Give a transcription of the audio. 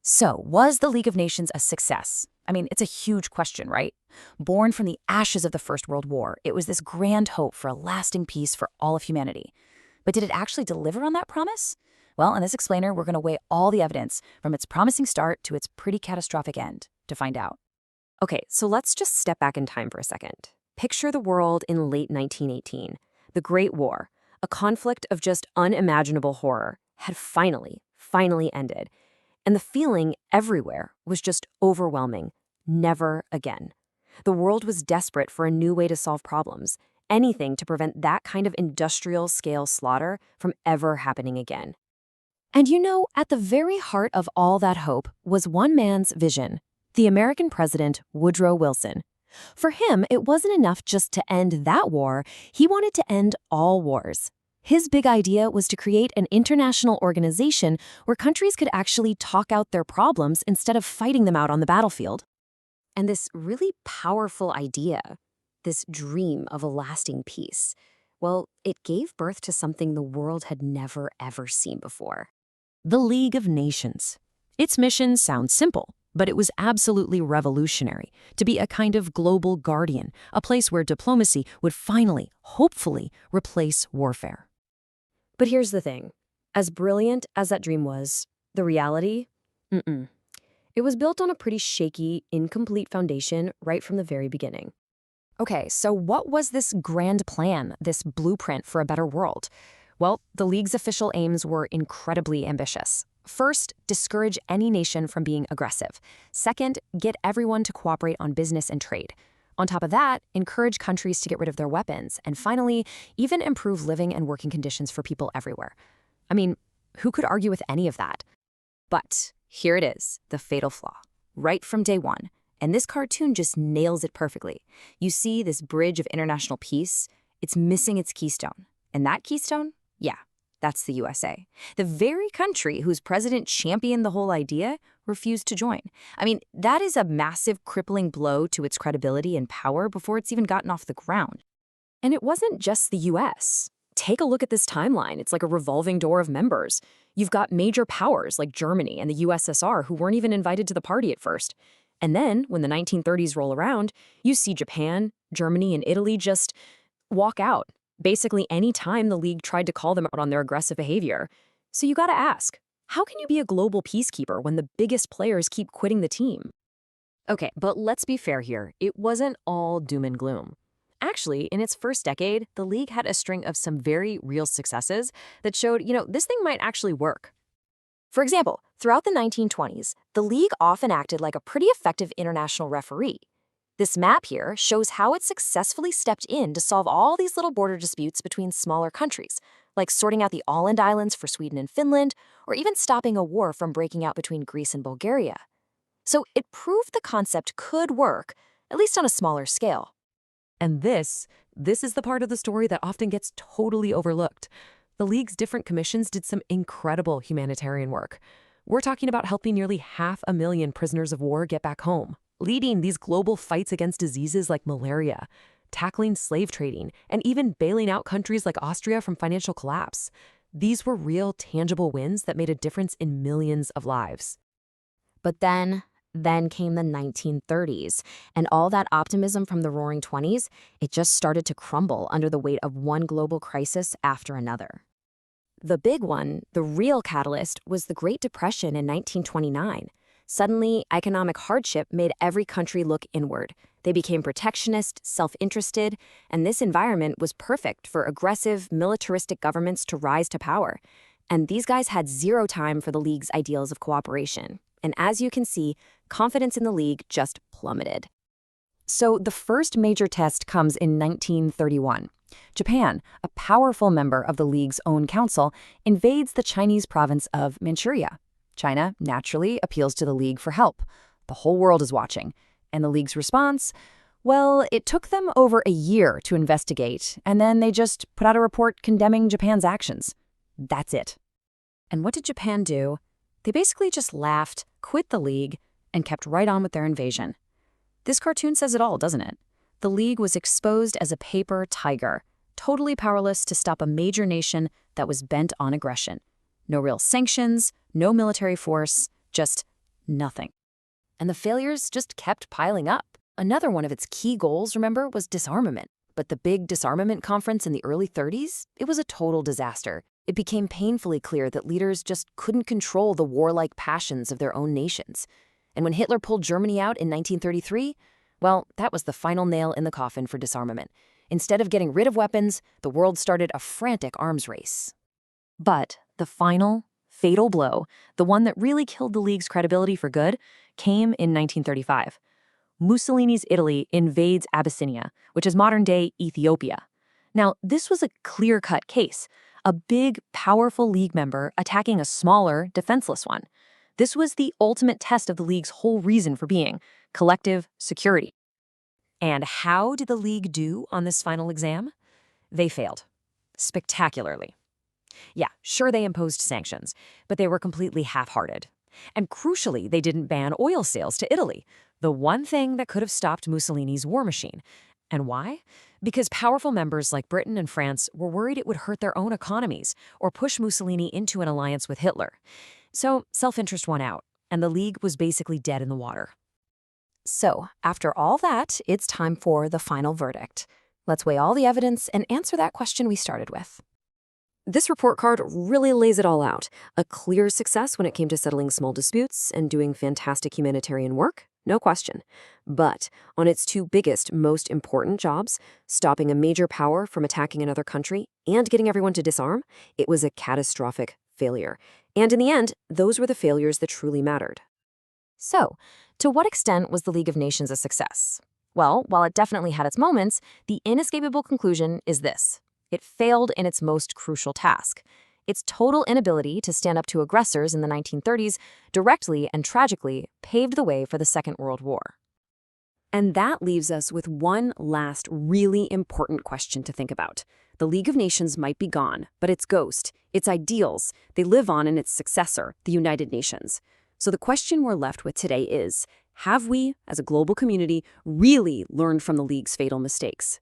So, was the League of Nations a success? I mean, it's a huge question, right? Born from the ashes of the First World War, it was this grand hope for a lasting peace for all of humanity. But did it actually deliver on that promise? Well, in this explainer, we're going to weigh all the evidence from its promising start to its pretty catastrophic end to find out. Okay, so let's just step back in time for a second. Picture the world in late 1918. The Great War, a conflict of just unimaginable horror, had finally ended. And the feeling everywhere was just overwhelming. Never again. The world was desperate for a new way to solve problems, anything to prevent that kind of industrial-scale slaughter from ever happening again. And at the very heart of all that hope was one man's vision, the American president Woodrow Wilson. For him, it wasn't enough just to end that war, he wanted to end all wars. His big idea was to create an international organization where countries could actually talk out their problems instead of fighting them out on the battlefield. And this really powerful idea, this dream of a lasting peace, well, it gave birth to something the world had never, ever seen before. The League of Nations. Its mission sounds simple, but it was absolutely revolutionary, to be a kind of global guardian, a place where diplomacy would finally, hopefully, replace warfare. But here's the thing. As brilliant as that dream was, the reality? It was built on a pretty shaky, incomplete foundation right from the very beginning. Okay, so what was this grand plan, this blueprint for a better world? Well, the League's official aims were incredibly ambitious. First, discourage any nation from being aggressive. Second, get everyone to cooperate on business and trade. On top of that, encourage countries to get rid of their weapons. And finally, even improve living and working conditions for people everywhere. I mean, who could argue with any of that? But here it is, the fatal flaw, right from day one. And this cartoon just nails it perfectly. You see this bridge of international peace, it's missing its keystone. And that keystone? Yeah, that's the USA. The very country whose president championed the whole idea refused to join. I mean, that is a massive, crippling blow to its credibility and power before it's even gotten off the ground. And it wasn't just the US. Take a look at this timeline. It's like a revolving door of members. You've got major powers like Germany and the USSR who weren't even invited to the party at first. And then, when the 1930s roll around, you see Japan, Germany, and Italy just walk out. Basically any time the League tried to call them out on their aggressive behavior. So you gotta ask, how can you be a global peacekeeper when the biggest players keep quitting the team? Okay, but let's be fair here. It wasn't all doom and gloom. Actually, in its first decade, the League had a string of some very real successes that showed, this thing might actually work. For example, throughout the 1920s, the League often acted like a pretty effective international referee. This map here shows how it successfully stepped in to solve all these little border disputes between smaller countries, like sorting out the Åland Islands for Sweden and Finland, or even stopping a war from breaking out between Greece and Bulgaria. So it proved the concept could work, at least on a smaller scale. And this is the part of the story that often gets totally overlooked. The League's different commissions did some incredible humanitarian work. We're talking about helping nearly 500,000 prisoners of war get back home, leading these global fights against diseases like malaria, tackling slave trading, and even bailing out countries like Austria from financial collapse. These were real, tangible wins that made a difference in millions of lives. But then came the 1930s, and all that optimism from the Roaring '20s, it just started to crumble under the weight of one global crisis after another. The big one, the real catalyst, was the Great Depression in 1929. Suddenly, economic hardship made every country look inward. They became protectionist, self-interested, and this environment was perfect for aggressive, militaristic governments to rise to power. And these guys had zero time for the League's ideals of cooperation. And as you can see, confidence in the League just plummeted. So the first major test comes in 1931. Japan, a powerful member of the League's own council, invades the Chinese province of Manchuria. China naturally appeals to the League for help. The whole world is watching. And the League's response? Well, it took them over a year to investigate, and then they just put out a report condemning Japan's actions. That's it. And what did Japan do? They basically just laughed, quit the League, and kept right on with their invasion. This cartoon says it all, doesn't it? The League was exposed as a paper tiger, totally powerless to stop a major nation that was bent on aggression. No real sanctions, no military force, just Nothing. And the failures just kept piling up. Another one of its key goals, remember, was disarmament. But the big disarmament conference in the early 30s, it was a total disaster. It became painfully clear that leaders just couldn't control the warlike passions of their own nations. And when Hitler pulled Germany out in 1933, well, that was the final nail in the coffin for disarmament. Instead of getting rid of weapons, the world started a frantic arms race. But the final, fatal blow, the one that really killed the League's credibility for good, came in 1935. Mussolini's Italy invades Abyssinia, which is modern-day Ethiopia. Now, this was a clear-cut case, a big, powerful League member attacking a smaller, defenseless one. This was the ultimate test of the League's whole reason for being, collective security. And how did the League do on this final exam? They failed. Spectacularly. Yeah, sure, they imposed sanctions, but they were completely half-hearted. And crucially, they didn't ban oil sales to Italy, the one thing that could have stopped Mussolini's war machine. And why? Because powerful members like Britain and France were worried it would hurt their own economies or push Mussolini into an alliance with Hitler. So self-interest won out, and the League was basically dead in the water. So, after all that, it's time for the final verdict. Let's weigh all the evidence and answer that question we started with. This report card really lays it all out. A clear success when it came to settling small disputes and doing fantastic humanitarian work, no question. But on its two biggest, most important jobs, stopping a major power from attacking another country and getting everyone to disarm, it was a catastrophic failure. And in the end, those were the failures that truly mattered. So, to what extent was the League of Nations a success? Well, while it definitely had its moments, the inescapable conclusion is this. It failed in its most crucial task. Its total inability to stand up to aggressors in the 1930s directly and tragically paved the way for the Second World War. And that leaves us with one last really important question to think about. The League of Nations might be gone, but its ghost, its ideals, they live on in its successor, the United Nations. So the question we're left with today is, have we, as a global community, really learned from the League's fatal mistakes?